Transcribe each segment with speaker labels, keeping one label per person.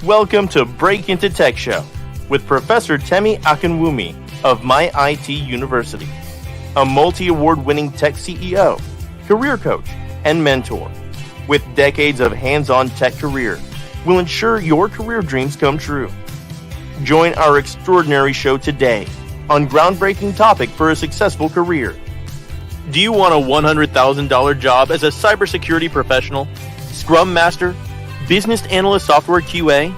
Speaker 1: Welcome to Break Into Tech Show with Professor Temi Akinwumi of My IT University, a multi-award winning tech CEO, career coach, and mentor. With decades of hands-on tech career, will ensure your career dreams come true. Join our extraordinary show today on groundbreaking topic for a successful career. Do you want a $100,000 job as a cybersecurity professional, Scrum Master, Business Analyst Software QA,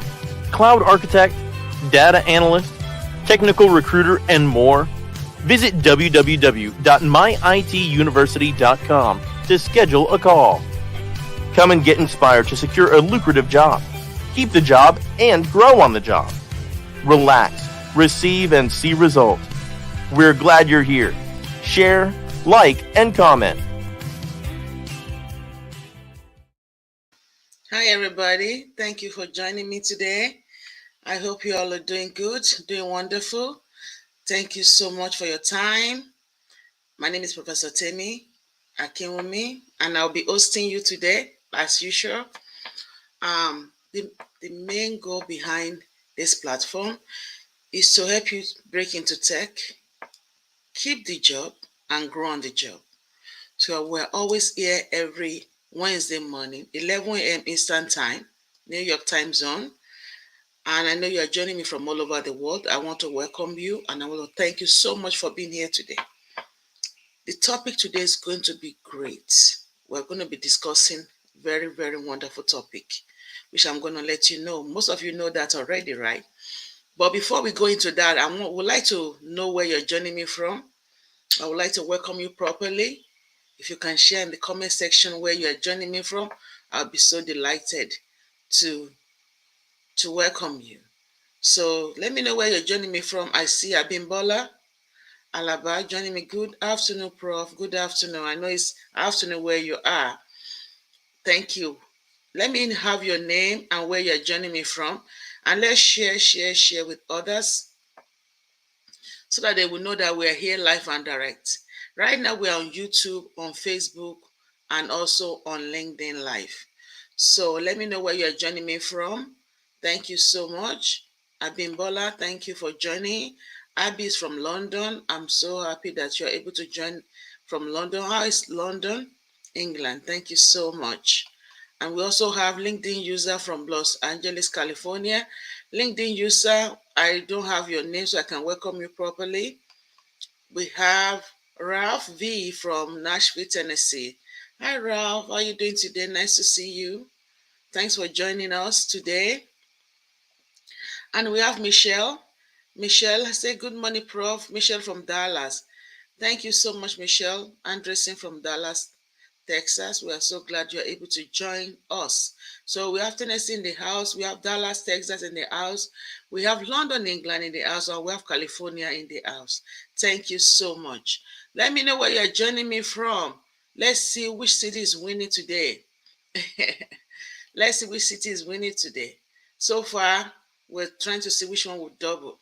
Speaker 1: Cloud Architect, Data Analyst, Technical Recruiter, and more? Visit www.myituniversity.com to schedule a call. Come and get inspired to secure a lucrative job, keep the job, and grow on the job. Relax, receive, and see results. We're glad you're here. Share, like, and comment.
Speaker 2: Hi, everybody. Thank you for joining me today. I hope you all are doing good, doing wonderful. Thank you so much for your time. My name is Professor Temi Akinwumi, and I'll be hosting you today, as usual. The main goal behind this platform is to help you break into tech, keep the job, and grow on the job. So we're always here every Wednesday morning, 11 a.m. Eastern Time, New York time zone. And I know you are joining me from all over the world. I want to welcome you, and I want to thank you so much for being here today. The topic today is going to be great. We're going to be discussing very, very wonderful topic, which I'm going to let you know. Most of you know that already, right? But before we go into that, I would like to know where you're joining me from. I would like to welcome you properly. If you can share in the comment section where you are joining me from, I'll be so delighted to welcome you. So let me know where you're joining me from. I see Abimbola Alaba joining me. Good afternoon, Prof. Good afternoon. I know it's afternoon where you are. Thank you. Let me have your name and where you're joining me from. And let's share with others so that they will know that we're here live and direct. Right now, we're on YouTube, on Facebook, and also on LinkedIn Live. So let me know where you're joining me from. Thank you so much. Abimbola, thank you for joining. Abby is from London. I'm so happy that you're able to join from London. How is London? England. Thank you so much. And we also have LinkedIn user from Los Angeles, California. LinkedIn user, I don't have your name, so I can welcome you properly. We have Ralph V from Nashville, Tennessee. Hi, Ralph. How are you doing today? Nice to see you. Thanks for joining us today. And we have Michelle. Michelle, say good morning, Prof. Michelle from Dallas. Thank you so much, Michelle. Anderson from Dallas, Texas. We are so glad you're able to join us. So we have Tennessee in the house. We have Dallas, Texas in the house. We have London, England in the house. And we have California in the house. Thank you so much. Let me know where you're joining me from. Let's see which city is winning today. Let's see which city is winning today. So far, we're trying to see which one will double.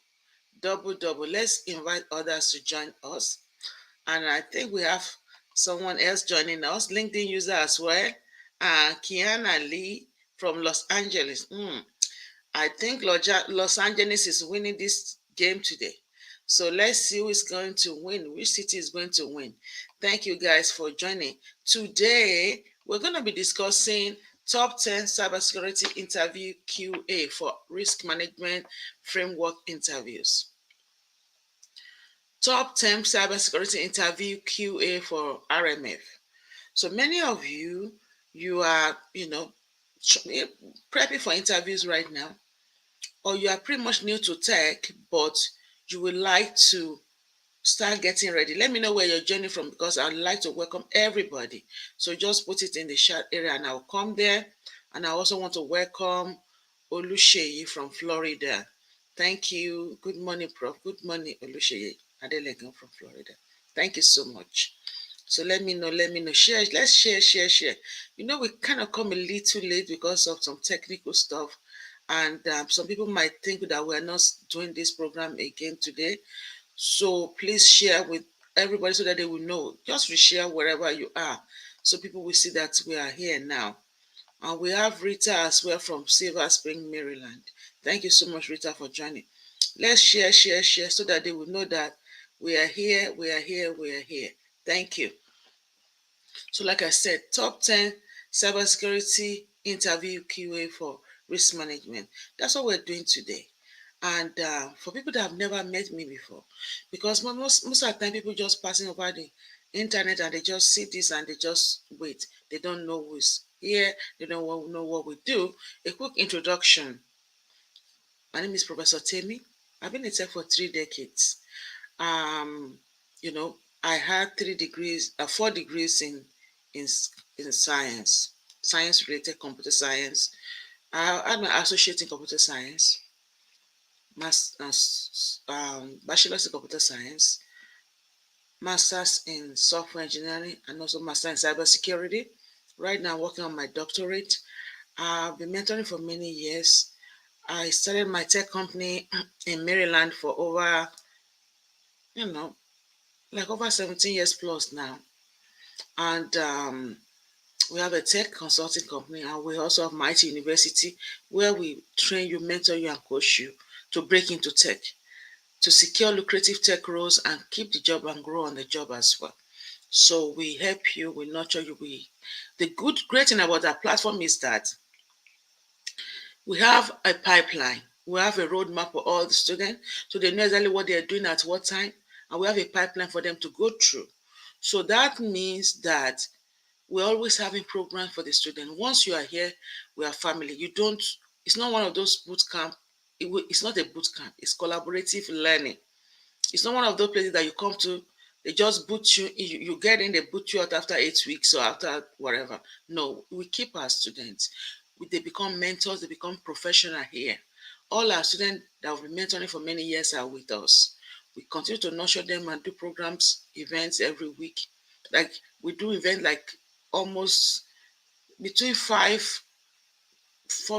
Speaker 2: Let's invite others to join us. And I think we have someone else joining us, LinkedIn user as well. Kiana Lee from Los Angeles. I think Los Angeles is winning this game today. So let's see who is going to win, which city is going to win. Thank you guys for joining. Today, we're going to be discussing top 10 cybersecurity interview QA for risk management framework interviews. Top 10 cybersecurity interview QA for RMF. So many of you are, prepping for interviews right now, or you are pretty much new to tech, but you would like to start getting ready. Let me know where you're joining from, because I'd like to welcome everybody. So just put it in the chat area and I'll come there. And I also want to welcome Olusheyi from Florida. Thank you. Good morning, Prof. Good morning, Olusheyi Adelegan from Florida. Thank you so much. So let me know. Share. Let's share. We kind of come a little late because of some technical stuff. And some people might think that we're not doing this program again today. So please share with everybody so that they will know. Just reshare wherever you are, so people will see that we are here now. And we have Rita as well from Silver Spring, Maryland. Thank you so much, Rita, for joining. Let's share so that they will know that we are here, we are here, we are here. Thank you. So, like I said, top 10 cybersecurity interview Q A for risk management. That's what we're doing today. And for people that have never met me before, because most of the time people just passing over the internet and they just see this and they just wait. They don't know who's here. They don't know what we do. A quick introduction. My name is Professor Temi. I've been in tech for 3 decades. Um, you know, I had 3 degrees, 4 degrees in science related computer science. I had my associate in computer science, bachelor's in computer science, master's in software engineering, and also master in cybersecurity. Right now, I'm working on my doctorate. I've been mentoring for many years. I started my tech company in Maryland for over, you know, like over 17 years plus now. And we have a tech consulting company, and we also have Mighty University, where we train you, mentor you, and coach you to break into tech, to secure lucrative tech roles and keep the job and grow on the job as well. So we help you, we nurture you. The great thing about our platform is that we have a pipeline. We have a roadmap for all the students, so they know exactly what they're doing at what time, and we have a pipeline for them to go through. So that means that we're always having programs for the student. Once you are here, we are family. You don't, it's not one of those boot camp. It's not a boot camp. It's collaborative learning. It's not one of those places that you come to, they just boot you, you get in, they boot you out after 8 weeks or after whatever. No, we keep our students. They become mentors, they become professional here. All our students that we've been mentoring for many years are with us. We continue to nurture them and do programs, events every week. Like we do events like almost between 4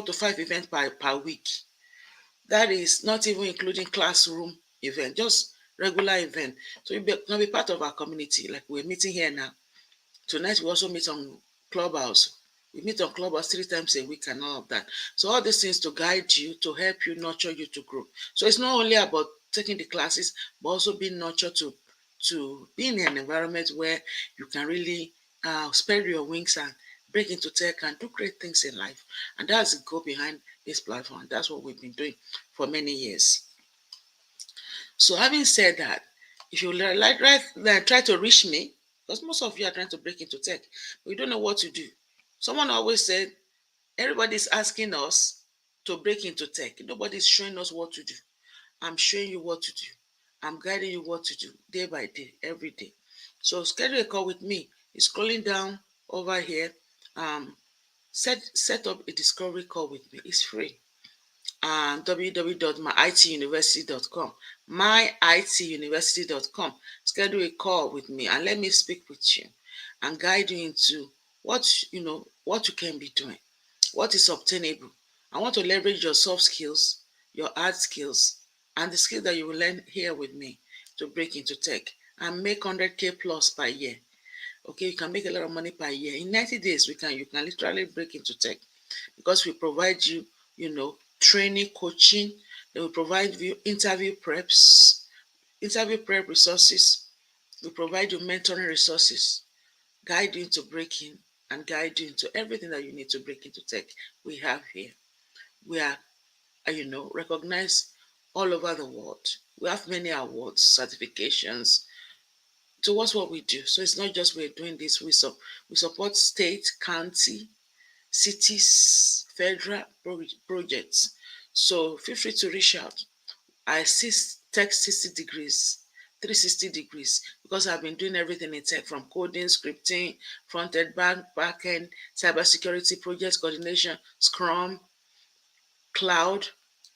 Speaker 2: to 5 events per week. That is not even including classroom event, just regular event. So you can be part of our community. Like we're meeting here now. Tonight we also meet on Clubhouse. We meet on Clubhouse 3 times a week and all of that. So all these things to guide you, to help you, nurture you to grow. So it's not only about taking the classes, but also being nurtured to be in an environment where you can really spread your wings and break into tech and do great things in life. And that's the goal behind this platform. That's what we've been doing for many years. So having said that, if you try to reach me, because most of you are trying to break into tech, but you don't know what to do. Someone always said, everybody's asking us to break into tech. Nobody's showing us what to do. I'm showing you what to do. I'm guiding you what to do day by day, every day. So schedule a call with me. It's scrolling down over here. Set up a discovery call with me. It's free. www.myituniversity.com, myituniversity.com. Schedule a call with me and let me speak with you and guide you into what you can be doing, what is obtainable. I want to leverage your soft skills, your hard skills, and the skills that you will learn here with me to break into tech and make 100K plus per year. Okay, you can make a lot of money per year. In 90 days, you can literally break into tech because we provide you, training, coaching. Then we provide you interview prep resources. We provide you mentoring resources, guide you into breaking and guide you into everything that you need to break into tech. We have here. We are, recognized all over the world. We have many awards, certifications towards what we do. So it's not just we're doing this. We support state, county, cities, federal projects. So feel free to reach out. I see tech 60 degrees, 360 degrees, because I've been doing everything in tech from coding, scripting, front end, back end, cybersecurity projects, coordination, Scrum, cloud.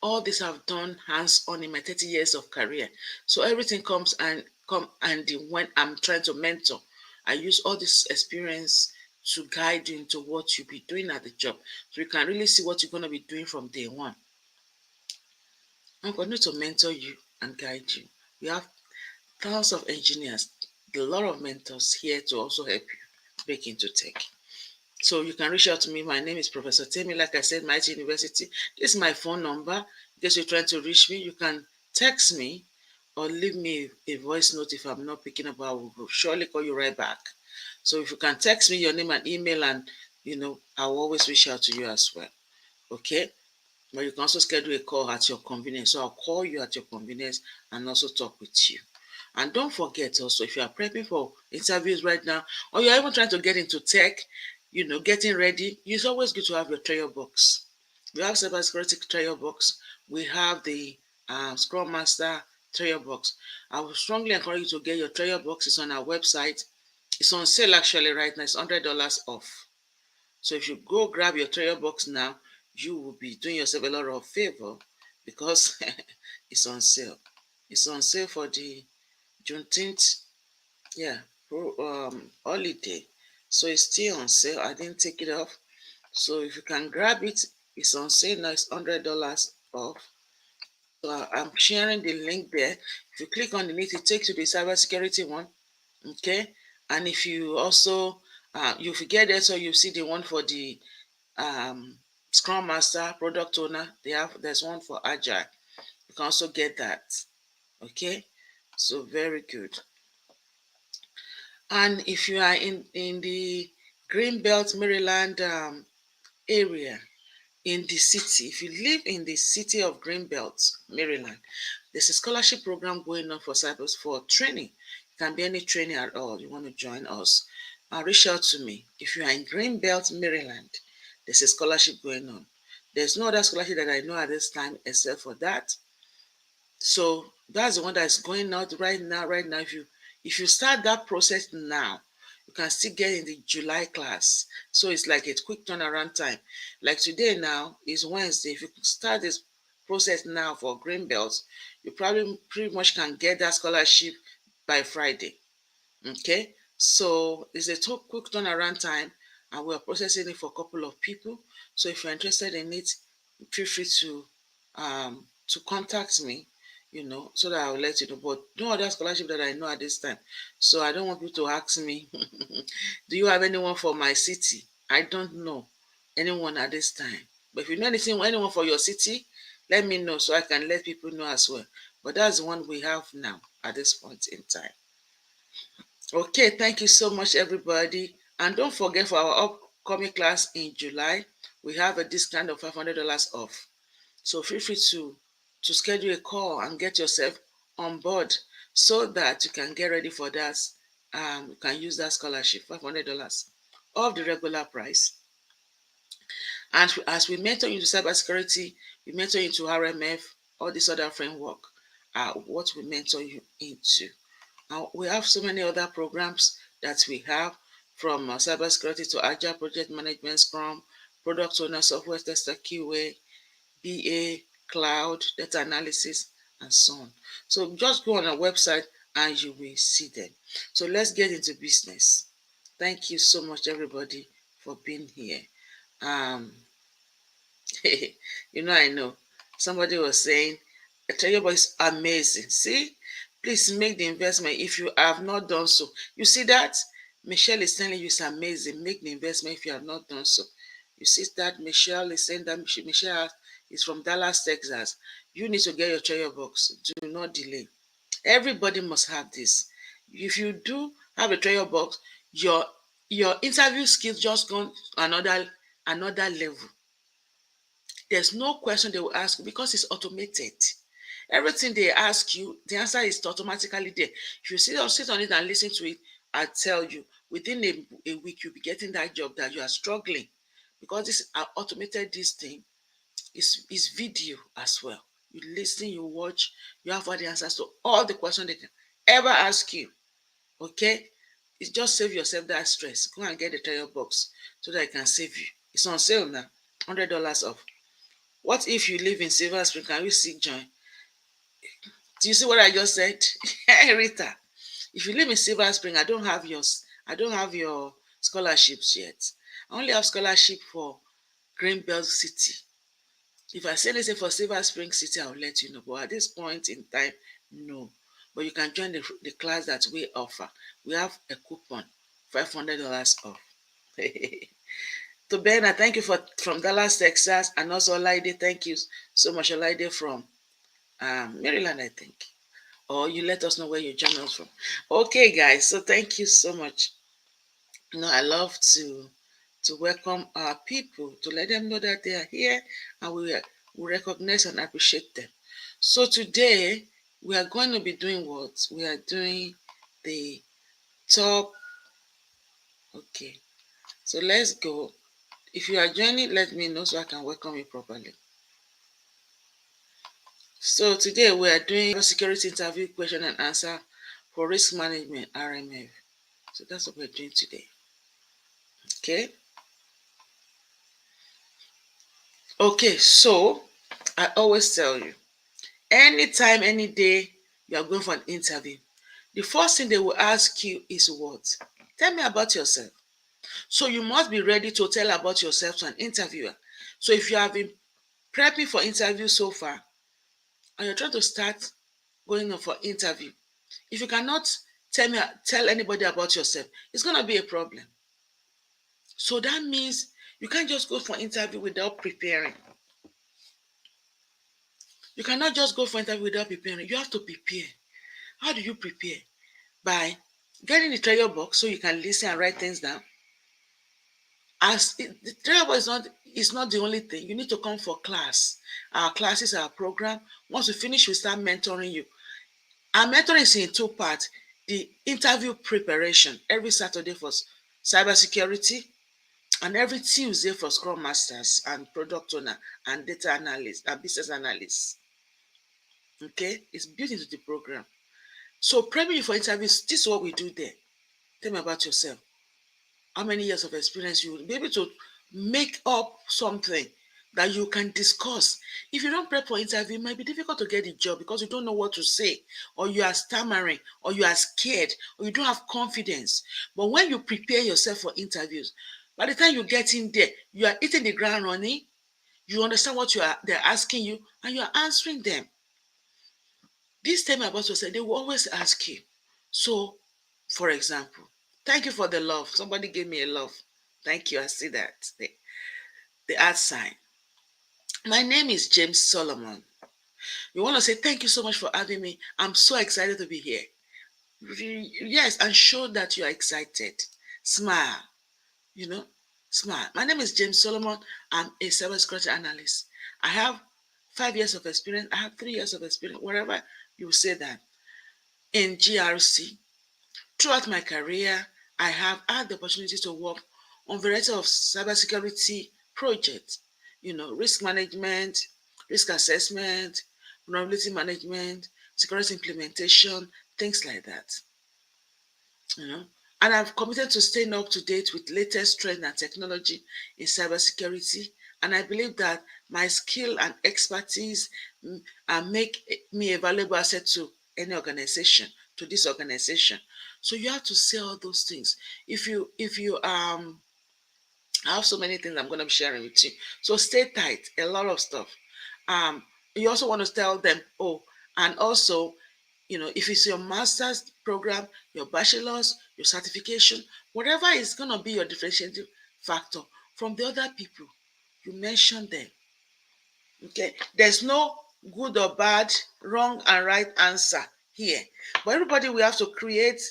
Speaker 2: All this I've done hands-on in my 30 years of career. So everything comes and when I'm trying to mentor. I use all this experience to guide you into what you'll be doing at the job. So you can really see what you're going to be doing from day one. I'm going to mentor you and guide you. We have thousands of engineers, a lot of mentors here to also help you break into tech. So you can reach out to me. My name is Professor Temi. Like I said, my University. This is my phone number. In case you're trying to reach me, you can text me or leave me a voice note. If I'm not picking up, I will surely call you right back. So if you can text me your name and email, and I'll always reach out to you as well. Okay. But you can also schedule a call at your convenience. So I'll call you at your convenience and also talk with you. And don't forget also, if you are prepping for interviews right now, or you're even trying to get into tech, getting ready, it's always good to have your trial box. We have cybersecurity trial box. We have the Scrum Master trial box. I would strongly encourage you to get your trial box. It's on our website. It's on sale actually right now. It's $100 off. So if you go grab your trial box now, you will be doing yourself a lot of favor because it's on sale. It's on sale for the Juneteenth, yeah, holiday. So it's still on sale. I didn't take it off. So if you can grab it, it's on sale now. It's $100 off. So I'm sharing the link there. If you click on the link, it takes you to the cybersecurity one. Okay. And if you also you forget it, so you see the one for the Scrum Master, Product Owner. There's one for Agile. You can also get that. Okay. So very good. And if you are in the Greenbelt, Maryland area, in the city, if you live in the city of Greenbelt, Maryland, there's a scholarship program going on for cyber for training. It can be any training at all. You want to join us, reach out to me. If you are in Greenbelt, Maryland, there's a scholarship going on. There's no other scholarship that I know at this time except for that. So that's the one that's going out right now. Right now, if you start that process now, you can still get in the July class. So it's like a quick turnaround time. Like today now is Wednesday. If you start this process now for green belts, you probably pretty much can get that scholarship by Friday. Okay, so it's a quick turnaround time, and we're processing it for a couple of people. So if you're interested in it, feel free to contact me, so that I'll let you know. But no other scholarship that I know at this time. So I don't want you to ask me, do you have anyone for my city? I don't know anyone at this time. But if you know anyone for your city, let me know so I can let people know as well. But that's the one we have now at this point in time. Okay, thank you so much, everybody. And don't forget, for our upcoming class in July, we have a discount of $500 off. So feel free to schedule a call and get yourself on board so that you can get ready for that. You can use that scholarship, $500 off the regular price. And as we mentor into cybersecurity, we mentor into RMF, all this other framework are what we mentor you into. We have so many other programs that we have, from cybersecurity to agile project management, Scrum, product owner, software tester, QA, BA, cloud, data analysis, and so on. So just go on our website and you will see them. So let's get into business. Thank you so much, everybody, for being here. I know somebody was saying Treasury is amazing. See, please make the investment if you have not done so. You see that Michelle is telling you it's amazing. Make the investment if you have not done so. You see that Michelle is saying that Michelle is from Dallas, Texas. You need to get your treasure box. Do not delay. Everybody must have this. If you do have a treasure box, your interview skills just gone another level. There's no question they will ask you because it's automated. Everything they ask you, the answer is automatically there. If you sit on it and listen to it, I tell you, within a week, you'll be getting that job that you are struggling, because this automated this thing is video as well. You listen, you watch, you have all the answers to all the questions they can ever ask you. Okay? It's just save yourself that stress. Go and get the trial box so that it can save you. It's on sale now, $100 off. What if you live in Silver Spring? Can you see join? Do you see what I just said? Rita, if you live in Silver Spring, I don't have your scholarships yet. I only have scholarship for Greenbelt City. If I say anything for Silver Spring City, I'll let you know. But at this point in time, no. But you can join the class that we offer. We have a coupon, $500 off. To Ben, I thank you from Dallas, Texas, and also Olaide. Thank you so much, Olaide from Maryland, I think. Or you let us know where you join us from. Okay, guys. So thank you so much. I love to welcome our people, to let them know that they are here, and we recognize and appreciate them. So today we are going to be doing what? We are doing the top. Okay. So let's go. If you are joining, let me know so I can welcome you properly. So today we are doing security interview question and answer for risk management, RMF. So that's what we're doing today. Okay. Okay, so I always tell you, anytime, any day you are going for an interview, the first thing they will ask you is what? Tell me about yourself. So you must be ready to tell about yourself to an interviewer. So if you have been prepping for interview so far and you're trying to start going on for interview, if you cannot tell anybody about yourself, it's gonna be a problem. So that means you can't just go for interview without preparing. You cannot just go for interview without preparing. You have to prepare. How do you prepare? By getting the treasure box so you can listen and write things down. The treasure box is not the only thing. You need to come for class. Our classes, our program. Once we finish, we start mentoring you. Our mentoring is in two parts. The interview preparation every Saturday for cybersecurity, and every Tuesday for Scrum Masters and product owner and data analysts and business analysts. Okay, it's built into the program. So preparing you for interviews, this is what we do there. Tell me about yourself. How many years of experience you will be able to make up something that you can discuss. If you don't prep for interview, it might be difficult to get the job because you don't know what to say, or you are stammering, or you are scared, or you don't have confidence. But when you prepare yourself for interviews, by the time you get in there, you are hitting the ground running, you understand what they're asking you, and you are answering them. This time about yourself, they will always ask you. So, for example, thank you for the love. Somebody gave me a love. Thank you. I see that. The art sign. My name is James Solomon. You want to say thank you so much for having me. I'm so excited to be here. Yes, and show that you are excited. Smile. Smile. My name is James Solomon. I'm a cybersecurity analyst. I have 5 years of experience. I have 3 years of experience, wherever you say that, in GRC. Throughout my career, I have had the opportunity to work on variety of cybersecurity projects, risk management, risk assessment, vulnerability management, security implementation, things like that. And I've committed to staying up to date with latest trends and technology in cybersecurity. And I believe that my skill and expertise make me a valuable asset to any organization, to this organization. So you have to say all those things. If you I have so many things I'm going to be sharing with you. So stay tight. A lot of stuff. You also want to tell them, and also, if it's your master's program, your bachelor's, your certification, whatever is going to be your differentiating factor from the other people, you mention them. Okay, there's no good or bad, wrong and right answer here, but everybody will have to create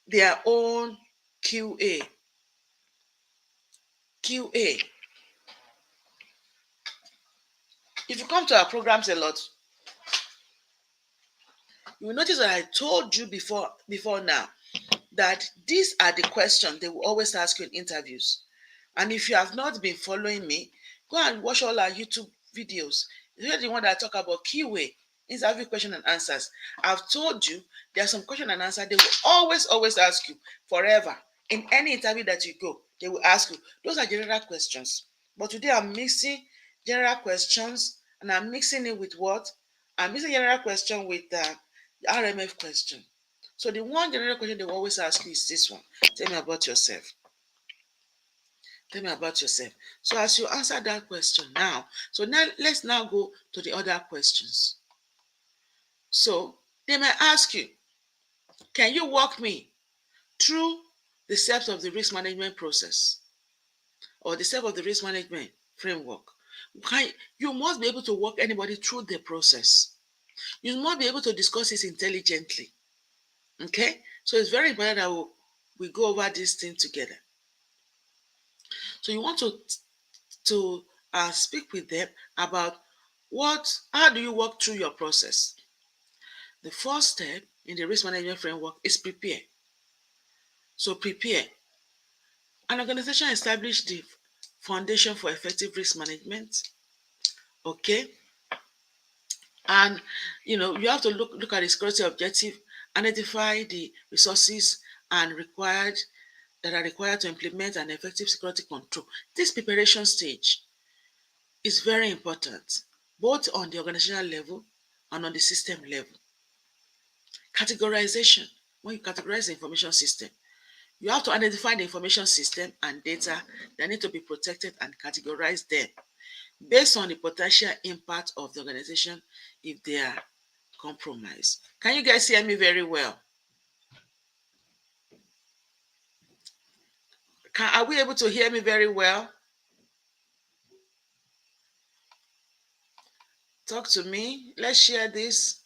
Speaker 2: their own QA. QA. If you come to our programs a lot, you will notice that I told you before now that these are the questions they will always ask you in interviews. And if you have not been following me, go and watch all our YouTube videos. You're the one that I talk about QA, interview question and answers. I've told you there are some question and answer they will always ask you forever. In any interview that you go, they will ask you. Those are general questions. But today I'm mixing general questions and I'm mixing it with what? I'm mixing general question with the RMF question. So the one general question they will always ask you is this one. Tell me about yourself. Tell me about yourself. So as you answer that question now, so now let's now go to the other questions. So they may ask you, can you walk me through the steps of the risk management process? or the step of the risk management framework, you must be able to walk anybody through the process. You must be able to discuss it intelligently. Okay? So it's very important that we go over this thing together. So you want to speak with them about how do you walk through your process. The first step in the risk management framework is prepare. So prepare. An organization establish the foundation for effective risk management. Okay. And you have to look at the security objective, identify the resources and required that are required to implement an effective security control. This preparation stage is very important, both on the organizational level and on the system level. Categorization. When you categorize the information system, you have to identify the information system and data that need to be protected and categorize them based on the potential impact of the organization if they are compromised. Can you guys hear me very well? Are we able to hear me very well? Talk to me. Let's share this.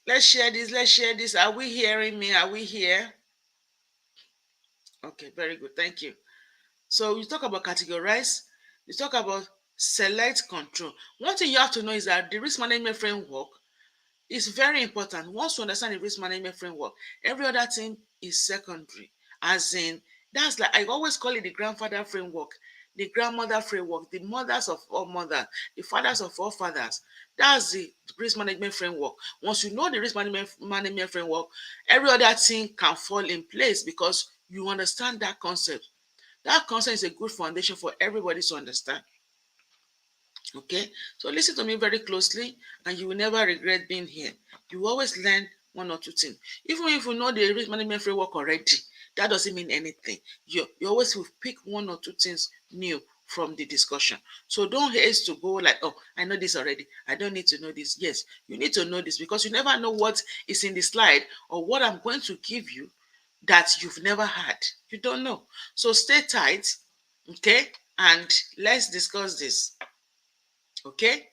Speaker 2: Let's share this. Let's share this. Are we hearing me? Are we here? Okay, very good. Thank you. So you talk about categorize, you talk about select, control. One thing you have to know is that the risk management framework is very important. Once you understand the risk management framework, every other thing is secondary. As in, that's like I always call it the grandfather framework, the grandmother framework, the mothers of all mothers, the fathers of all fathers. That's the risk management framework. Once you know the risk management framework, every other thing can fall in place because you understand that concept. That concept is a good foundation for everybody to understand. Okay, so listen to me very closely and you will never regret being here. You will always learn one or two things. Even if you know the risk management framework already, that doesn't mean anything. You always will pick one or two things new from the discussion. So don't haste to go like, oh, I know this already. I don't need to know this. Yes, you need to know this because you never know what is in the slide or what I'm going to give you that you've never had. You don't know. So stay tight, okay? And let's discuss this. Okay,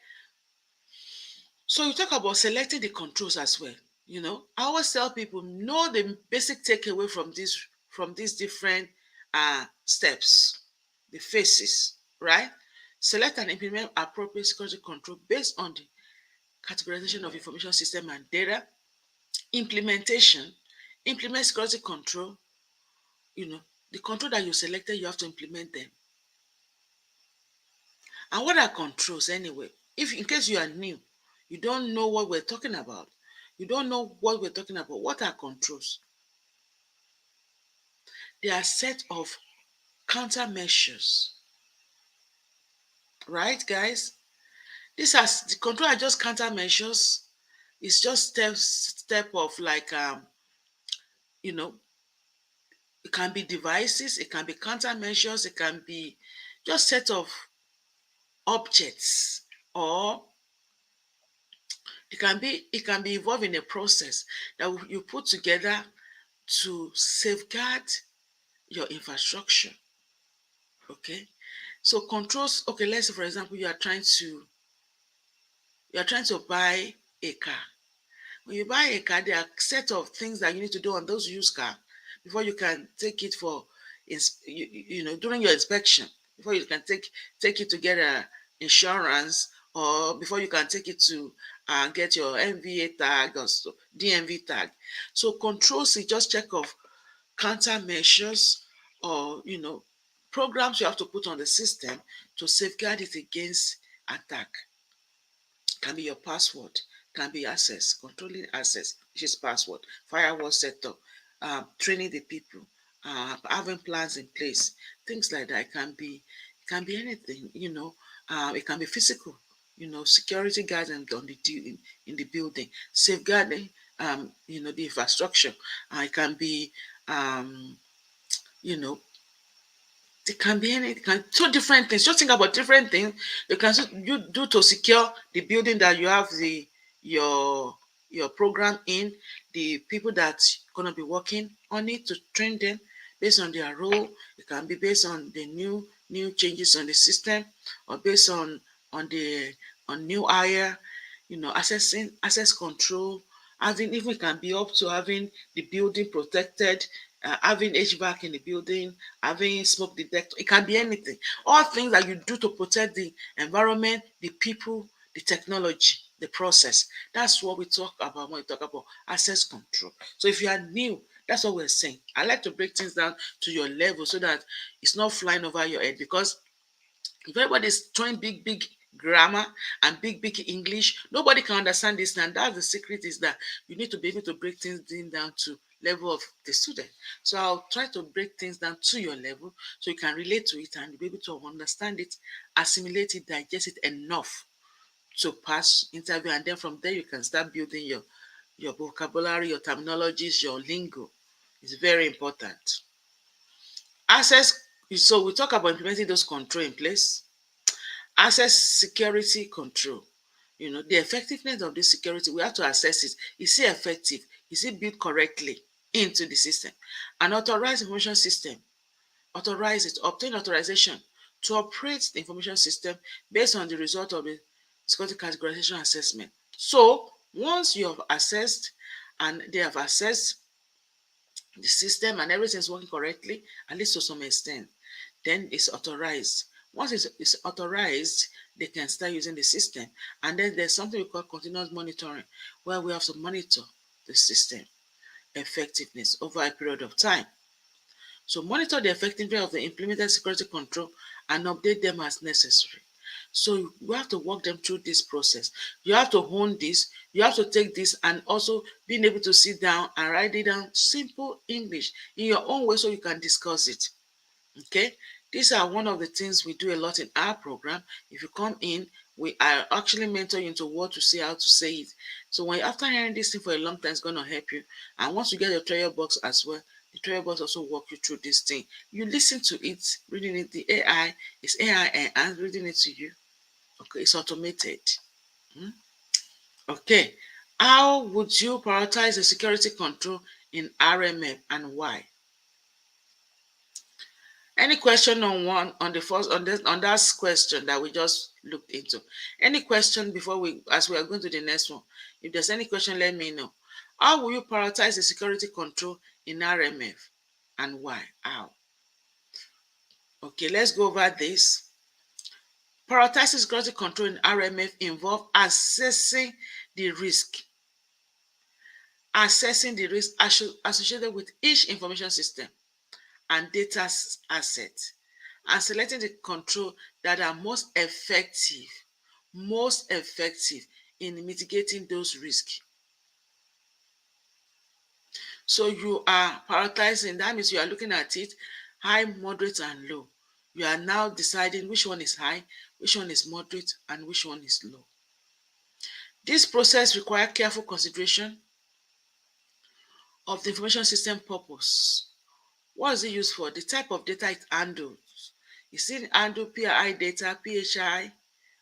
Speaker 2: so you talk about selecting the controls as well. I always tell people know the basic takeaway from these different steps, the phases, right? Select and implement appropriate security control based on the categorization of information system and data. Implementation, implement security control. The control that you selected, you have to implement them. And what are controls anyway? If in case you are new, you don't know what we're talking about. You don't know what we're talking about. What are controls? They are a set of countermeasures. Right, guys? These are the control are just countermeasures. It's just step of like you know, it can be devices, it can be countermeasures, it can be just set of objects, or it can be involved in a process that you put together to safeguard your infrastructure. Okay, so controls. Okay, let's say for example you are trying to buy a car. When you buy a car, there are a set of things that you need to do on those used car before you can take it for during your inspection, before you can take it to get a insurance, or before you can take it to get your MVA tag or so, DMV tag. So controls is just check of countermeasures, or programs you have to put on the system to safeguard it against attack. Can be your password, can be access, controlling access, which is password, firewall setup, training the people, having plans in place, things like that. It can be anything. It can be physical. Security guards in the building, safeguarding the infrastructure. It can be you know it can be any kind two different things. Just think about different things you do to secure the building that you have your program in, the people that's gonna be working on it, to train them, based on their role. It can be based on the new changes on the system, or based on the on new hire, access control, having, even can be up to having the building protected, having HVAC in the building, having smoke detector. It can be anything. All things that you do to protect the environment, the people, the technology, the process. That's what we talk about when we talk about access control. So if you are new, that's what we're saying. I like to break things down to your level so that it's not flying over your head, because if everybody's throwing big grammar and big English, nobody can understand this. And that's the secret, is that you need to be able to break things down to level of the student. So I'll try to break things down to your level so you can relate to it and be able to understand it, assimilate it, digest it enough to pass interview. And then from there you can start building your vocabulary, your terminologies, your lingo. It's very important. Access, so we talk about implementing those control in place. Access security control. The effectiveness of this security, we have to assess it. Is it effective? Is it built correctly into the system? An authorized information system, authorize it, obtain authorization to operate the information system based on the result of the security categorization assessment. So once you have assessed and they have assessed the system and everything is working correctly, at least to some extent, then it's authorized. Once it's authorized, they can start using the system. And then there's something we call continuous monitoring, where we have to monitor the system effectiveness over a period of time. So monitor the effectiveness of the implemented security control and update them as necessary. So you have to walk them through this process. You have to hone this. You have to take this and also being able to sit down and write it down simple English in your own way so you can discuss it. Okay, these are one of the things we do a lot in our program. If you come in, we are actually mentor you into what to say, how to say it. So when after hearing this thing for a long time, it's going to help you. And once you get your trial box as well, the trial box also walk you through this thing. You listen to it, reading it. The AI is AI and reading it to you. Okay, it's automated. Okay, how would you prioritize the security control in RMF and why? Any question on the first on that question that we just looked into? Any question before as we are going to the next one? If there's any question, let me know. How will you prioritize the security control in RMF and why? How? Okay, let's go over this. Prioritizing security control in RMF involve assessing the risk associated with each information system and data asset, and selecting the control that are most effective in mitigating those risks. So you are prioritizing, that means you are looking at it high, moderate, and low. You are now deciding which one is high, which one is moderate, and which one is low. This process requires careful consideration of the information system purpose. What is it used for? The type of data it handles. Is it handle PII data, PHI?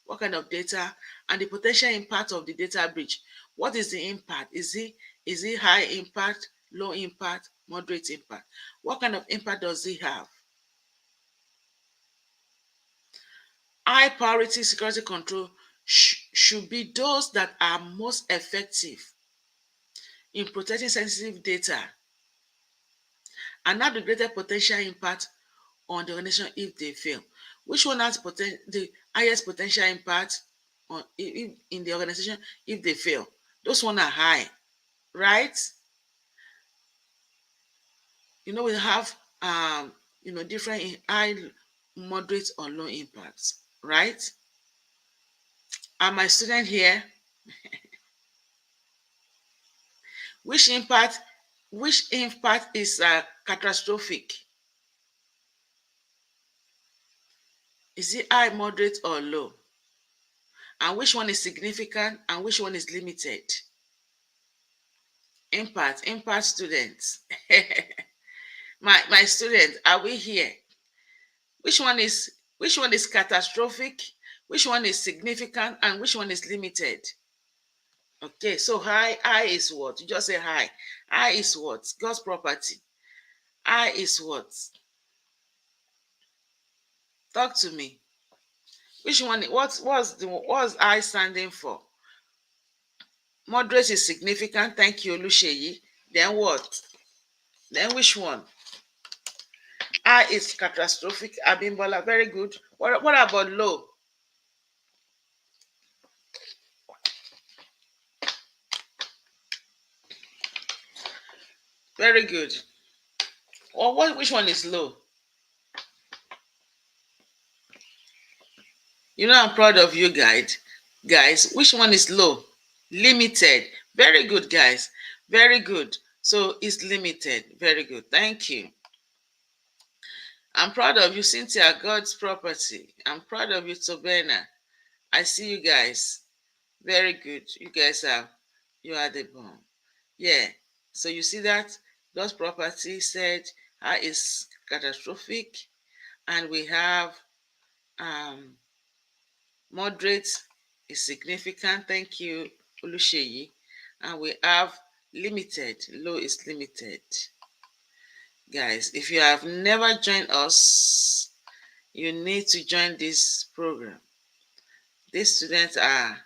Speaker 2: What kind of data? And the potential impact of the data breach. What is the impact? Is it high impact, low impact, moderate impact? What kind of impact does it have? High priority security control should be those that are most effective in protecting sensitive data and have the greatest potential impact on the organization if they fail. Which one has the highest potential impact on in the organization if they fail? Those one are high, right? We have different high, moderate, or low impacts, right? Are my student here? Which impact is catastrophic? Is it high, moderate, or low? And which one is significant and which one is limited? Impact students. My students, are we here? Which one is catastrophic? Which one is significant and which one is limited? Okay, so high is what? You just say high. High is what? God's property. I is what? Talk to me. Which one? What's I standing for? Moderate is significant. Thank you, Olusheyi. Then what? Then which one? I is catastrophic. Abimbola, very good. What about low? Very good. Or which one is low? You know, I'm proud of you, guys. Guys, which one is low? Limited. Very good, guys. Very good. So it's limited. Very good. Thank you. I'm proud of you, Cynthia, God's property. I'm proud of you, Tobena. I see you guys. Very good. You are the bomb. Yeah. So you see that God's property said is catastrophic, and we have um, moderate is significant. Thank you, Olusheyi. And we have limited. Low is limited. Guys, if you have never joined us, you need to join this program. These students are,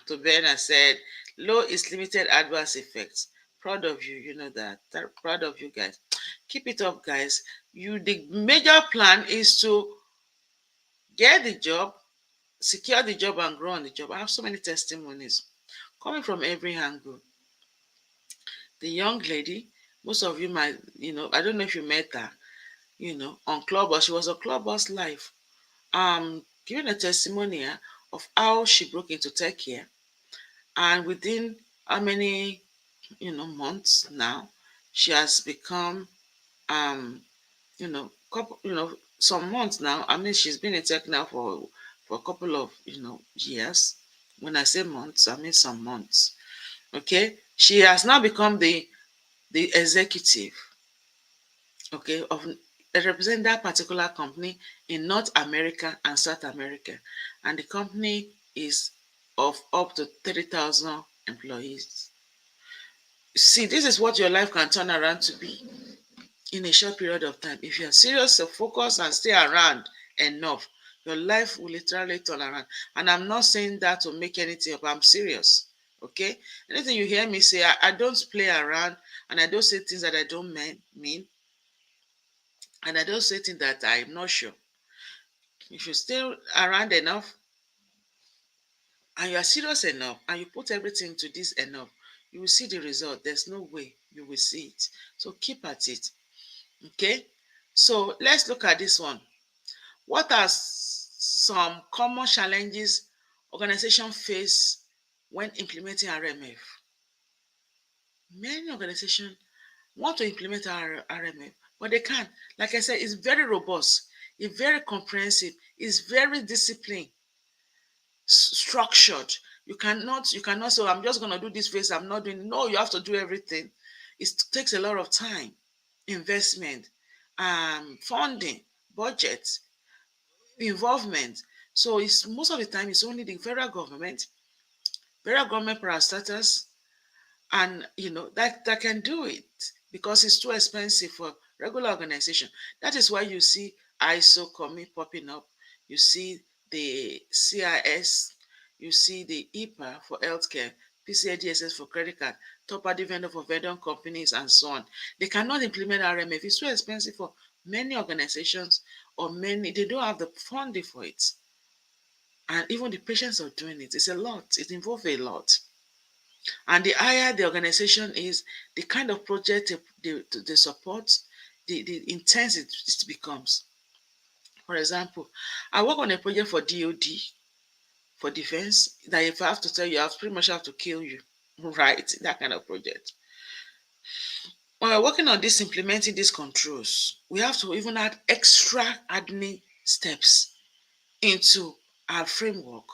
Speaker 2: Tobena said, low is limited adverse effects. Proud of you, you know that. Proud of you guys. Keep it up, guys. The major plan is to get the job, secure the job, and grow on the job. I have so many testimonies coming from every angle. The young lady, most of you might, I don't know if you met her, on Clubhouse. She was on Clubhouse Live, giving a testimony of how she broke into tech here, and within how many, months now, she has become, couple, some months now. I mean, she's been in tech now for a couple of, years. When I say months, I mean some months. Okay, she has now become the executive, okay, of represent that particular company in North America and South America, and the company is of up to 30,000 employees. See, this is what your life can turn around to be in a short period of time. If you are serious, focus, and stay around enough, your life will literally turn around. And I'm not saying that to make anything up. I'm serious. Okay? Anything you hear me say, I don't play around, and I don't say things that I don't mean, and I don't say things that I'm not sure. If you stay around enough, and you are serious enough, and you put everything to this enough, you will see the result. There's no way you will see it. So keep at it. Okay? So let's look at this one. What are some common challenges organizations face when implementing RMF? Many organizations want to implement RMF, but they can't. Like I said, it's very robust, it's very comprehensive, it's very disciplined, structured. You cannot say, I'm just going to do this phase, I'm not doing. No, you have to do everything. It takes a lot of time, investment, funding, budget, involvement. So it's most of the time it's only the federal government parastatals, and that can do it, because it's too expensive for regular organization. That is why you see ISO popping up, you see the CIS, you see the EPA for healthcare, PCI for credit card, third-party vendor for vendor companies, and so on. They cannot implement RMF. It's too expensive for many organizations, or they don't have the funding for it. And even the patience of doing it is a lot. It involves a lot. And the higher the organization is, the kind of project they support, the intense it becomes. For example, I work on a project for DOD, for defense, that if I have to tell you, I pretty much have to kill you, right? That kind of project. When we're working on this, implementing these controls, we have to even add extra admin steps into our framework,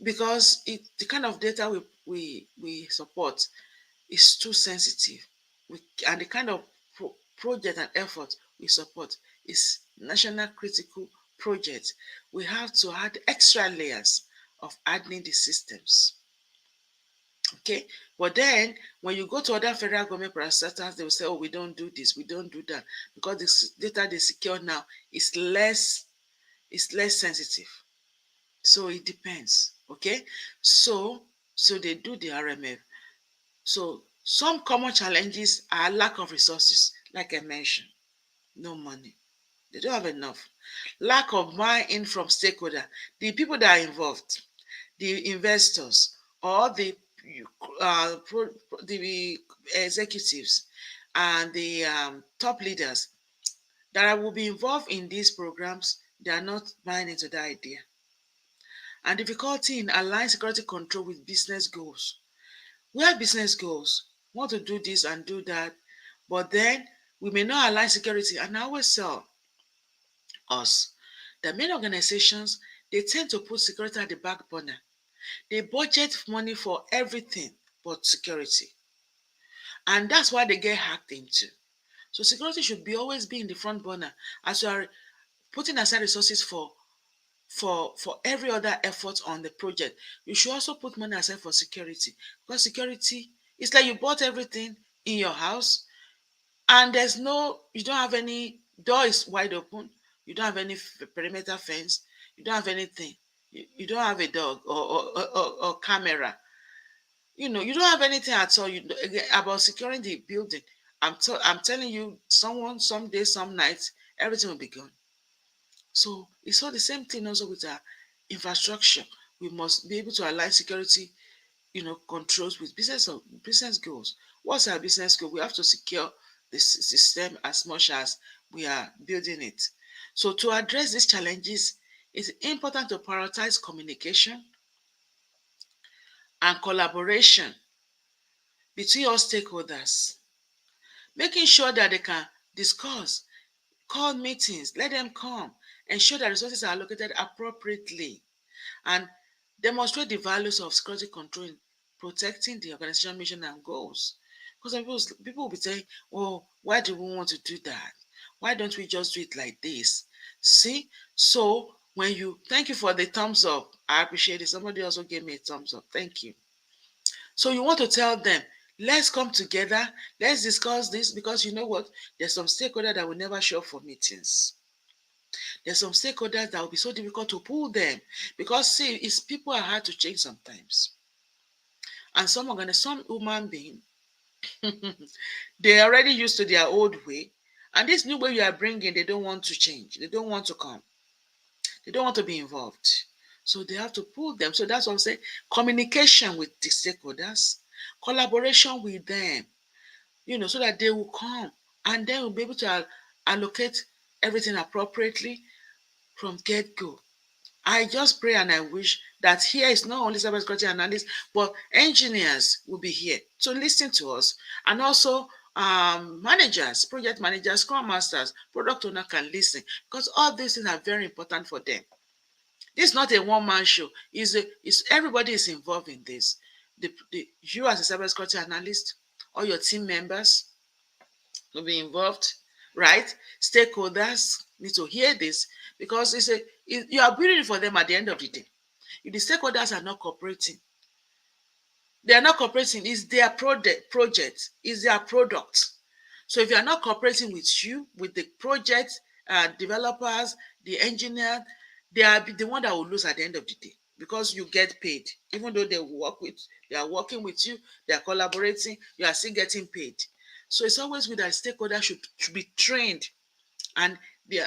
Speaker 2: because the kind of data we support is too sensitive. And the kind of project and effort we support is national critical project. We have to add extra layers of admin the systems. Okay, but then when you go to other federal government parastatals, they will say, "Oh, we don't do this, we don't do that," because the data they secure now is less sensitive. So it depends. Okay, so they do the RMF. So some common challenges are lack of resources, like I mentioned, no money. They don't have enough. Lack of buy-in from stakeholder, the people that are involved, the investors or the executives and the top leaders that will be involved in these programs. They are not buying into the idea. And difficulty in aligning security control with business goals. We have business goals, want to do this and do that, but then we may not align security. And I always tell us that many organizations, they tend to put security at the back burner. They budget money for everything but security. And that's why they get hacked into. So security should be always be in the front burner as you are putting aside resources for every other effort on the project. You should also put money aside for security, because security is like you bought everything in your house and you don't have any door is wide open, you don't have any perimeter fence, you don't have anything, you don't have a dog or camera, you don't have anything at all. About securing the building. I'm telling you, someone someday, some nights, everything will be gone. So it's all the same thing also with our infrastructure. We must be able to align security, controls with business goals. What's our business goal? We have to secure the system as much as we are building it. So to address these challenges, it's important to prioritize communication and collaboration between all stakeholders, making sure that they can discuss, call meetings, let them come, ensure that resources are allocated appropriately, and demonstrate the values of security control in protecting the organization mission and goals. Because people will be saying, "Oh, why do we want to do that? Why don't we just do it like this?" See, so thank you for the thumbs up. I appreciate it. Somebody also gave me a thumbs up. Thank you. So you want to tell them, let's come together, let's discuss this, because you know what? There's some stakeholders that will never show up for meetings. There's some stakeholders that will be so difficult to pull them, because see, it's people are hard to change sometimes. And some human being, they're already used to their old way. And this new way you are bringing, they don't want to change. They don't want to come. They don't want to be involved. So they have to pull them. So that's what I'm saying. Communication with the stakeholders, collaboration with them, so that they will come, and then we'll be able to allocate everything appropriately from get-go. I just pray and I wish that here is not only cybersecurity analysts, but engineers will be here to listen to us, and also managers, project managers, scrum masters, product owner can listen, because all these things are very important for them. This is not a one-man show. Everybody is involved in this. You as a cybersecurity analyst, all your team members will be involved, right? Stakeholders need to hear this, because you are building it for them at the end of the day. If the stakeholders are not cooperating, they are not cooperating. It's their project, it's their product. So if you are not cooperating with the project developers, the engineer, they are the one that will lose at the end of the day, because you get paid. Even though they are working with you, they are collaborating, you are still getting paid. So it's always with that stakeholder should be trained, and the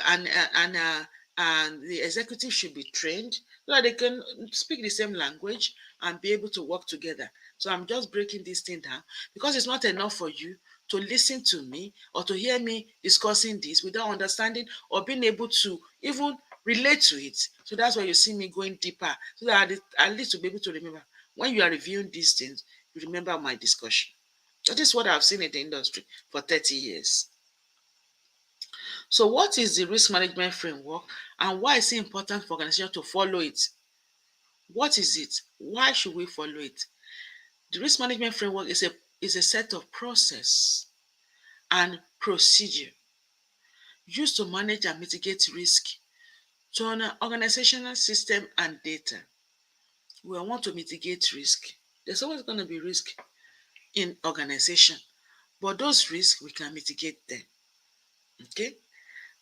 Speaker 2: and the executive should be trained so that they can speak the same language and be able to work together. So I'm just breaking this thing down, because it's not enough for you to listen to me or to hear me discussing this without understanding or being able to even relate to it. So that's why you see me going deeper, so that at least to be able to remember when you are reviewing these things, you remember my discussion. That is what I've seen in the industry for 30 years. So what is the risk management framework, and why is it important for organizations to follow it? What is it? Why should we follow it? The risk management framework is a set of process and procedure used to manage and mitigate risk to an organizational system and data. We want to mitigate risk. There's always going to be risk in organization, but those risks, we can mitigate them. Okay?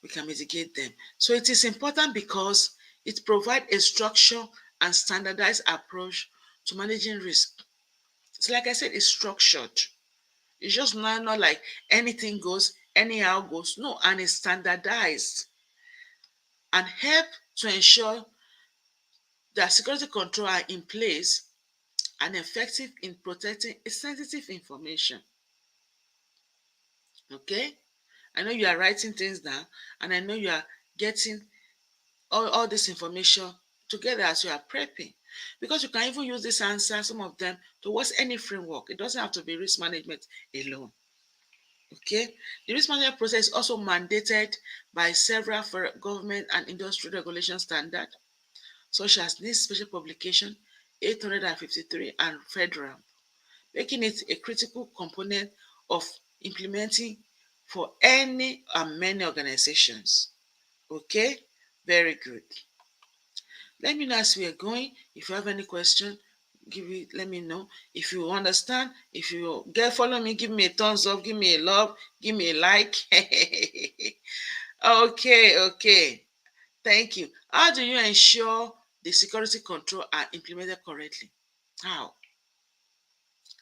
Speaker 2: We can mitigate them. So it is important because it provides a structure and standardized approach to managing risk. So like I said, it's structured. It's just not like anything goes, anyhow goes. No, and it's standardized and help to ensure that security control are in place and effective in protecting sensitive information. Okay? I know you are writing things down and I know you are getting all this information together as you are prepping. Because you can even use this answer, some of them, towards any framework. It doesn't have to be risk management alone. Okay? The risk management process is also mandated by several government and industry regulation standards, such as NIST Special Publication 853 and Federal, making it a critical component of implementing for any and many organizations. Okay? Very good. Let me know as we are going. If you have any question, let me know. If you understand, if you follow me, give me a thumbs up, give me a love, give me a like. Okay. Thank you. How do you ensure the security control are implemented correctly? How?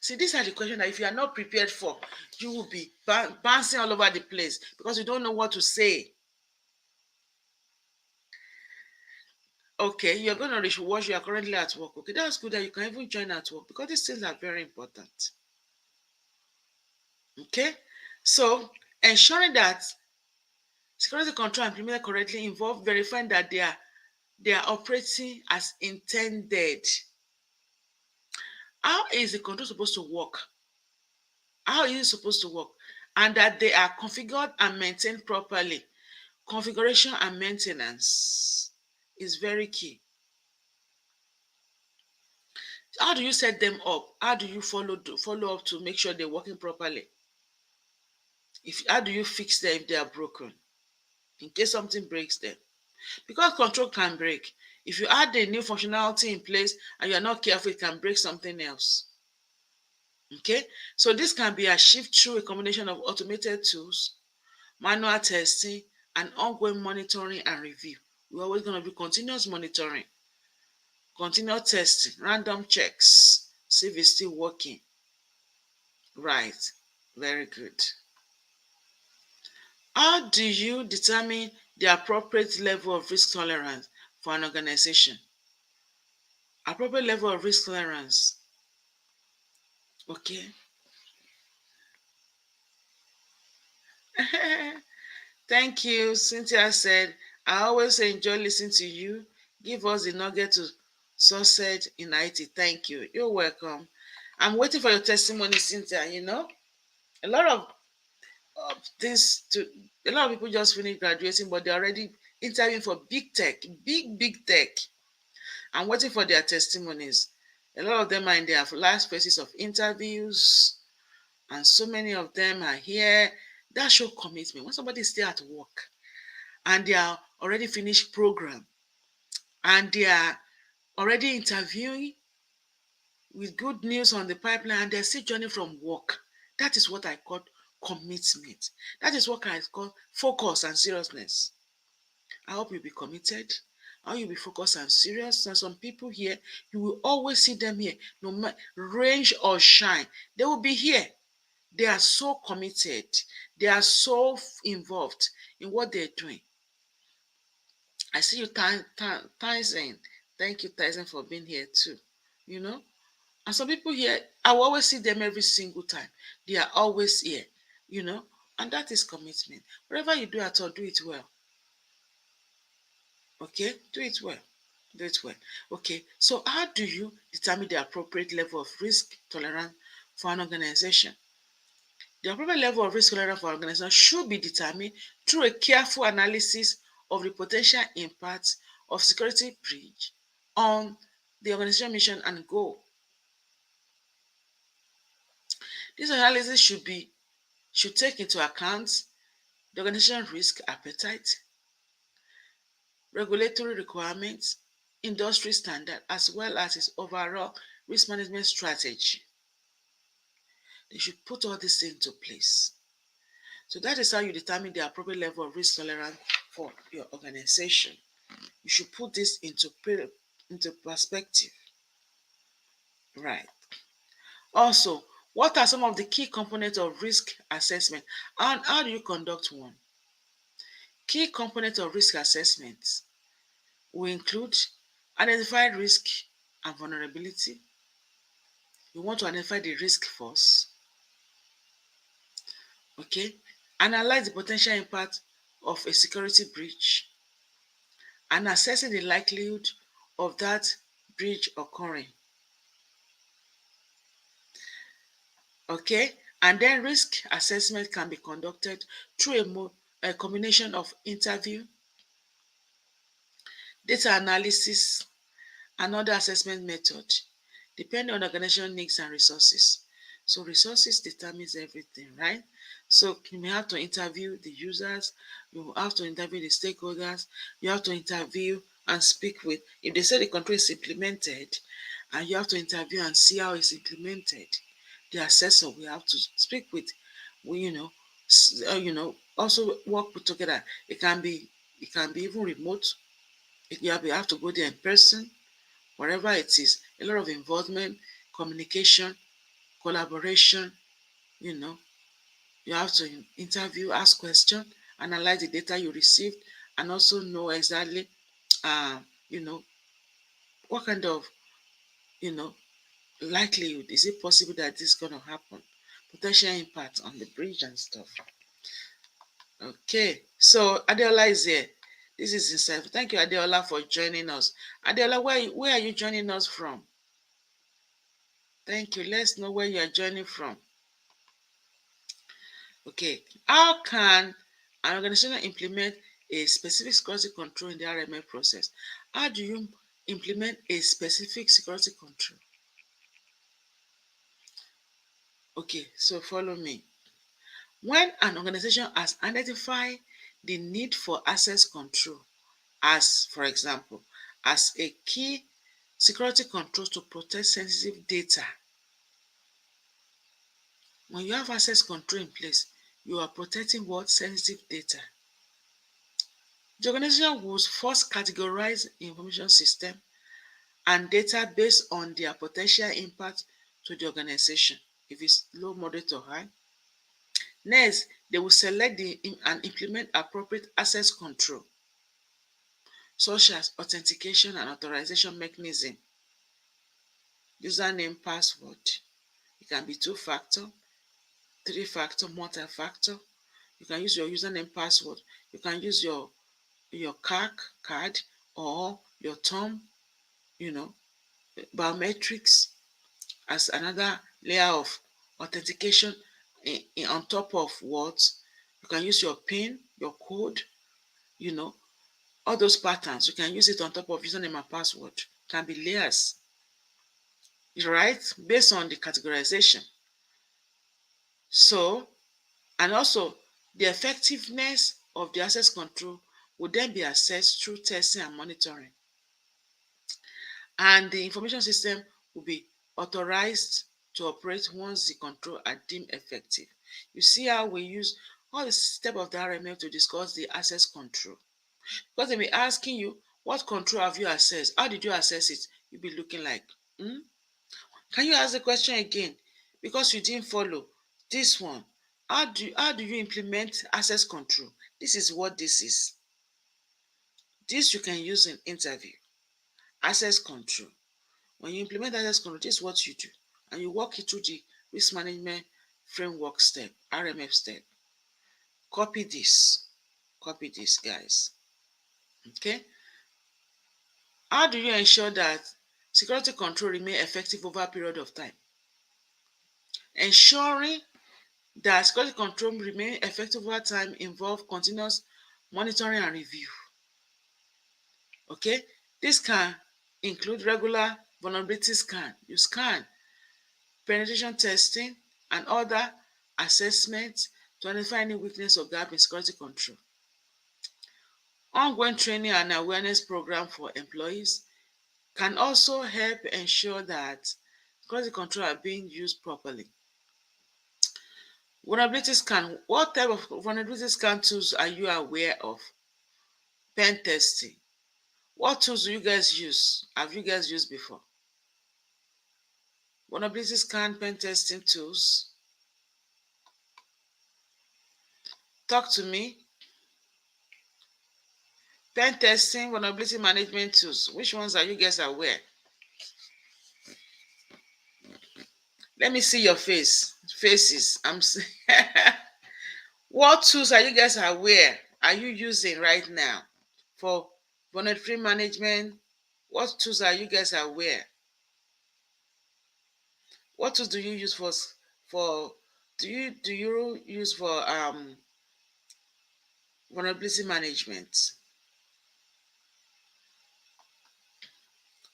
Speaker 2: See, these are the questions that if you are not prepared for, you will be bouncing all over the place because you don't know what to say. Okay, you're going to reach what you are currently at work. Okay, that's good that you can even join at work because these things are very important. Okay, so ensuring that security control implemented correctly involve verifying that they are operating as intended. How is the control supposed to work? How is it supposed to work? And that they are configured and maintained properly. Configuration and maintenance is very key. How do you set them up? How do you follow up to make sure they're working properly? How do you fix them if they are broken? In case something breaks them. Because control can break. If you add a new functionality in place and you're not careful, it can break something else. Okay? So this can be achieved through a combination of automated tools, manual testing, and ongoing monitoring and review. We're always going to be continuous monitoring, continuous testing, random checks, see if it's still working. Right. Very good. How do you determine the appropriate level of risk tolerance for an organization? Appropriate level of risk tolerance. Okay. Thank you. Cynthia said, I always enjoy listening to you. Give us the nugget to success in IT. Thank you. You're welcome. I'm waiting for your testimony, Cynthia. A lot of things to a lot of people just finished graduating, but they're already interviewing for big tech, big tech. I'm waiting for their testimonies. A lot of them are in their last phases of interviews, and so many of them are here. That shows commitment. When somebody is still at work and they are already finished program and they are already interviewing with good news on the pipeline and they're still joining from work, that is what I call commitment. That is what I call focus and seriousness. I hope you'll be committed. I hope you'll be focused and serious. And some people here, you will always see them here, no matter rain or shine. They will be here. They are so committed. They are so involved in what they're doing. I see you, Tyson. Thank you, Tyson, for being here too. And some people here, I will always see them every single time. They are always here, and that is commitment. Whatever you do at all, do it well. Okay, do it well. Do it well. Okay, so how do you determine the appropriate level of risk tolerance for an organization? The appropriate level of risk tolerance for an organization should be determined through a careful analysis of the potential impact of security breach on the organization mission and goal. This analysis should take into account the organization risk appetite, regulatory requirements, industry standard, as well as its overall risk management strategy. They should put all these things into place. So that is how you determine the appropriate level of risk tolerance for your organization. You should put this into perspective. Right. Also, what are some of the key components of risk assessment and how do you conduct one? Key components of risk assessment will include identify risk and vulnerability. You want to identify the risk first. Okay. Analyze the potential impact of a security breach and assessing the likelihood of that breach occurring. Okay. And then risk assessment can be conducted through a combination of interview, data analysis, and other assessment method, depending on organization needs and resources. So resources determines everything, right? So you may have to interview the users, you have to interview the stakeholders, you have to interview and speak with, if they say the control is implemented, and you have to interview and see how it's implemented, the assessor will have to speak with, also work together. It can be even remote. You have to go there in person, wherever it is, a lot of involvement, communication, collaboration, you know, you have to interview, ask questions, analyze the data you received, and also know exactly, uh, you know, what kind of, you know, likelihood is it possible that this is going to happen, potential impact on the bridge and stuff. Okay, so Adeola is here. This is himself. Thank you, Adeola, for joining us. Adeola, where are you joining us from? Thank you. Let's know where you are joining from. Okay, how can an organization implement a specific security control in the RMF process? How do you implement a specific security control? Okay, so follow me. When an organization has identified the need for access control, as for example, as a key security control to protect sensitive data, when you have access control in place, you are protecting what? Sensitive data. The organization will first categorize information system and data based on their potential impact to the organization, if it's low, moderate, or high. Next, they will select and implement appropriate access control, such as authentication and authorization mechanism, username, password. It can be two-factor, three-factor, multi-factor. You can use your username, password. You can use your CAC card or your thumb, you know, biometrics as another layer of authentication on top of what you can use your PIN, your code, all those patterns. You can use it on top of username and password. Can be layers, right? Based on the categorization. So, and also the effectiveness of the access control will then be assessed through testing and monitoring. And the information system will be authorized to operate once the control are deemed effective. You see how we use all the steps of the RMF to discuss the access control. Because they may be asking you, what control have you accessed? How did you access it? You'll be looking like, Can you ask the question again? Because you didn't follow this one. How do you implement access control? This is what this is. This you can use in interview. Access control. When you implement access control, this is what you do. And you walk it through the risk management framework step, RMF step. Copy this. Copy this, guys. Okay. How do you ensure that security control remain effective over a period of time? Ensuring that security control remain effective over time involve continuous monitoring and review. Okay. This can include regular vulnerability scan. You scan, penetration testing, and other assessments to identify any weakness or gap in security control. Ongoing training and awareness program for employees can also help ensure that quality control are being used properly. Vulnerability scan. What type of vulnerability scan tools are you aware of? Pen testing. What tools do you guys use? Have you guys used before? Vulnerability scan pen testing tools. Talk to me. Pen testing, vulnerability management tools. Which ones are you guys aware? Let me see your faces. What tools are you guys aware are you using right now for vulnerability management? What tools are you guys aware? What tools do you use for do you use for vulnerability management?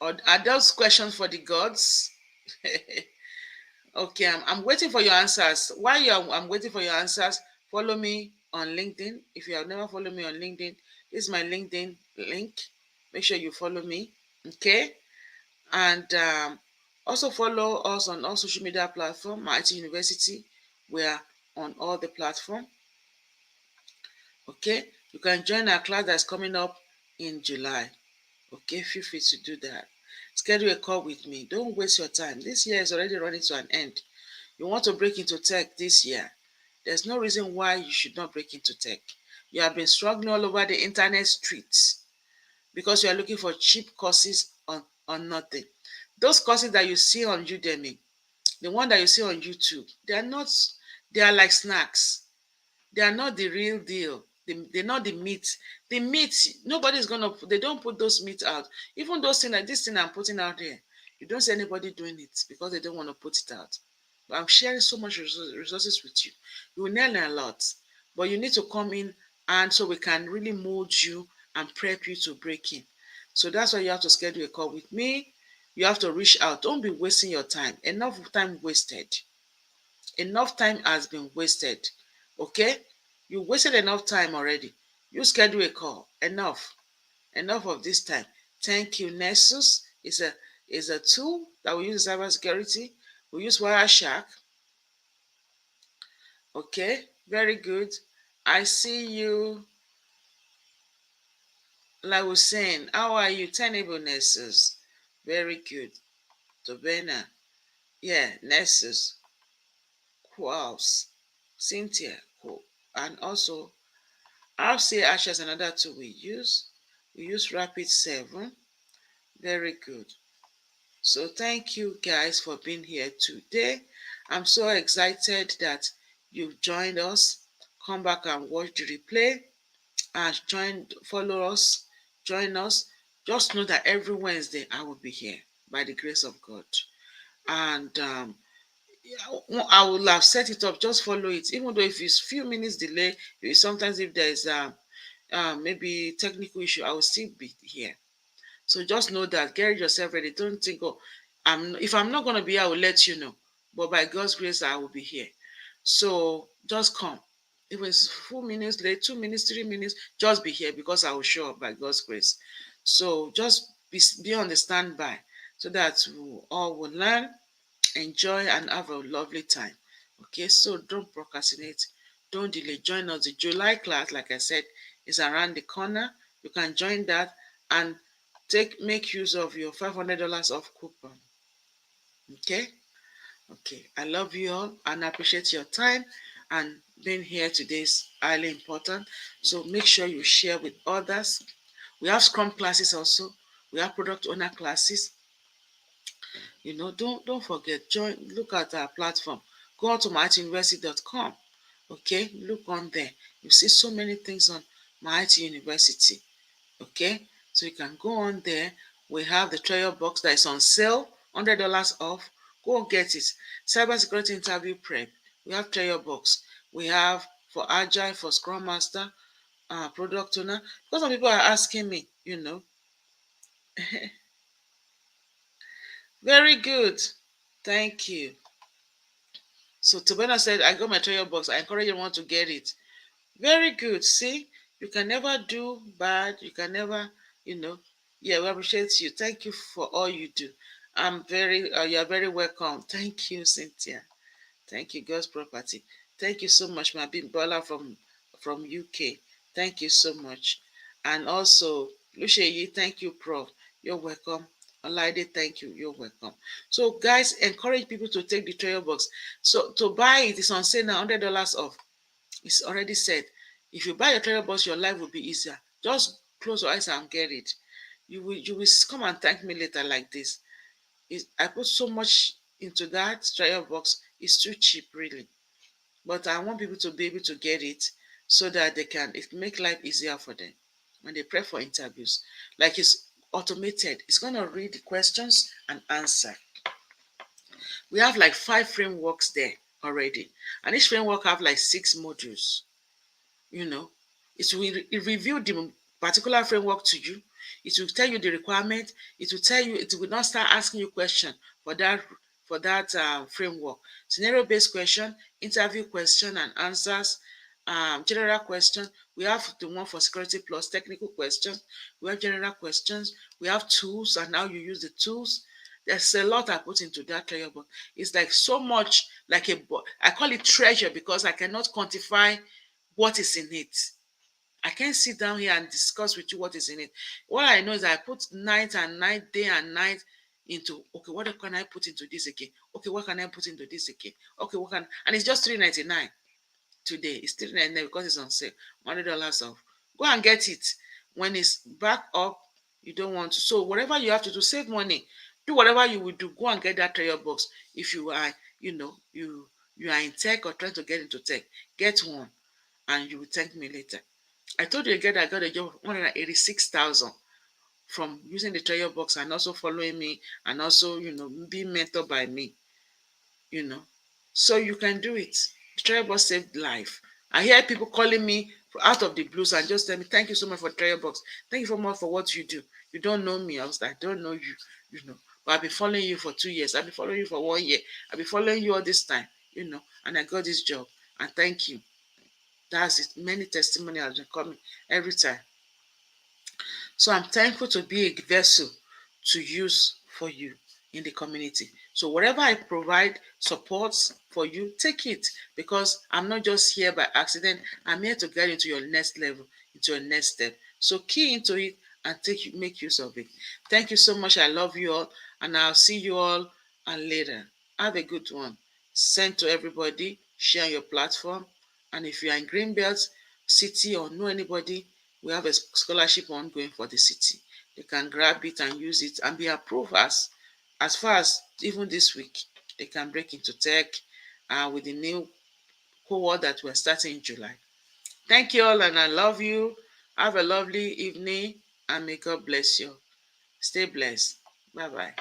Speaker 2: Or are those questions for the gods? Okay, I'm waiting for your answers. I'm waiting for your answers, follow me on LinkedIn. If you have never followed me on LinkedIn, this is my LinkedIn link. Make sure you follow me. Okay. And also follow us on all social media platforms, my IT University. We are on all the platforms. Okay. You can join our class that's coming up in July. Okay, feel free to do that. Schedule a call with me. Don't waste your time. This year is already running to an end. You want to break into tech this year. There's no reason why you should not break into tech. You have been struggling all over the internet streets because you are looking for cheap courses on nothing. Those courses that you see on Udemy, the one that you see on YouTube, they are like snacks. They are not the real deal. They're not the meat. The meat, nobody's gonna. They don't put those meat out. Even those things like this thing I'm putting out here, you don't see anybody doing it because they don't want to put it out. But I'm sharing so much resources with you. You will learn a lot, but you need to come in and so we can really mold you and prep you to break in. So that's why you have to schedule a call with me. You have to reach out. Don't be wasting your time. Enough time wasted. Enough time has been wasted. Okay? You wasted enough time already. You schedule a call. Enough of this time. Thank you. Nessus is a tool that we use in cybersecurity. We use Wireshark. Okay, very good. I see you. Like we're saying, how are you? Tenable Nessus. Very good. Tobena. Yeah, Nessus. Who else? Cynthia. Cool. And also RC Ash is another tool we use. We use Rapid 7. Very good. So thank you guys for being here today. I'm so excited that you've joined us. Come back and watch the replay and follow us, join us. Just know that every Wednesday I will be here by the grace of God. And I will have set it up. Just follow it, even though if it's few minutes delay, sometimes if there is maybe technical issue, I will still be here. So just know that, get yourself ready. Don't think, oh, if I'm not going to be here, I will let you know. But by God's grace, I will be here. So just come. If it's 4 minutes late, 2 minutes, 3 minutes, just be here because I will show up by God's grace. So just be on the standby so that we all will learn, enjoy, and have a lovely time. Okay, so don't procrastinate. Don't delay. Join us. The July class, like I said, is around the corner. You can join that and make use of your $500 off coupon. Okay. Okay. I love you all and I appreciate your time, and being here today is highly important. So make sure you share with others. We have Scrum classes also. We have product owner classes. Don't forget, look at our platform. Go on to myituniversity.com. Okay, look on there. You see so many things on My IT University. Okay, so you can go on there. We have the trial box that is on sale, $100 off. Go and get it. Cybersecurity interview prep. We have trial box. We have for Agile, for Scrum Master, product owner. Because some people are asking me, Very good. Thank you. So Tobena said, I got my trial box. I encourage everyone to get it. Very good. See, you can never do bad. You can never, Yeah, we appreciate you. Thank you for all you do. You're very welcome. Thank you, Cynthia. Thank you, God's property. Thank you so much, my big Bola from UK. Thank you so much. And also, Lucia, thank you, Prof. You're welcome. Olaide, thank you. You're welcome. So, guys, encourage people to take the trail box. So, to buy it is on sale now, $100 off. It's already said. If you buy your trail box, your life will be easier. Just close your eyes and get it. You will come and thank me later like this. I put so much into that trial box. It's too cheap, really. But I want people to be able to get it so that it make life easier for them when they prep for interviews. Like it's automated. It's going to read the questions and answer. We have like 5 frameworks there already. And each framework have like 6 modules. you know it review the particular framework to you. It will tell you the requirement. It will not start asking you question for that framework. Scenario based question, interview question and answers, general question. We have the one for security plus technical questions. We have general questions. We have tools and how you use the tools. There's a lot I put into that treasure box. It's like so much, like I call it treasure because I cannot quantify what is in it. I can't sit down here and discuss with you what is in it. What I know is I put night and night, day and night into, okay, what can I put into this again? Okay, what can I put into this again? Okay, and it's just $3.99 today. It's $3.99 because it's on sale. $100 off. Go and get it. When it's back up, you don't want to. So whatever you have to do, save money. Do whatever you will do. Go and get that treasure box. If you are, you are in tech or trying to get into tech, get one and you will thank me later. I told you again I got a job of 186,000 from using the treasure box and also following me and also, being mentored by me, you know. So you can do it. The treasure box saved life. I hear people calling me out of the blues and just tell me, thank you so much for treasure box. Thank you so much for what you do. You don't know me. I was like, I don't know you, you know. But I've been following you for 2 years. I've been following you for 1 year. I've been following you all this time, and I got this job. And thank you. That's it. Many testimonies have been coming every time. So I'm thankful to be a vessel to use for you in the community. So whatever I provide support for you, take it because I'm not just here by accident. I'm here to get into your next level, into your next step. So key into it and make use of it. Thank you so much. I love you all, and I'll see you all and later. Have a good one. Send to everybody, share your platform. And if you are in Greenbelt City or know anybody, we have a scholarship ongoing for the city. They can grab it and use it and be approved as far as even this week. They can break into tech with the new cohort that we're starting in July. Thank you all, and I love you. Have a lovely evening, and may God bless you. Stay blessed. Bye bye.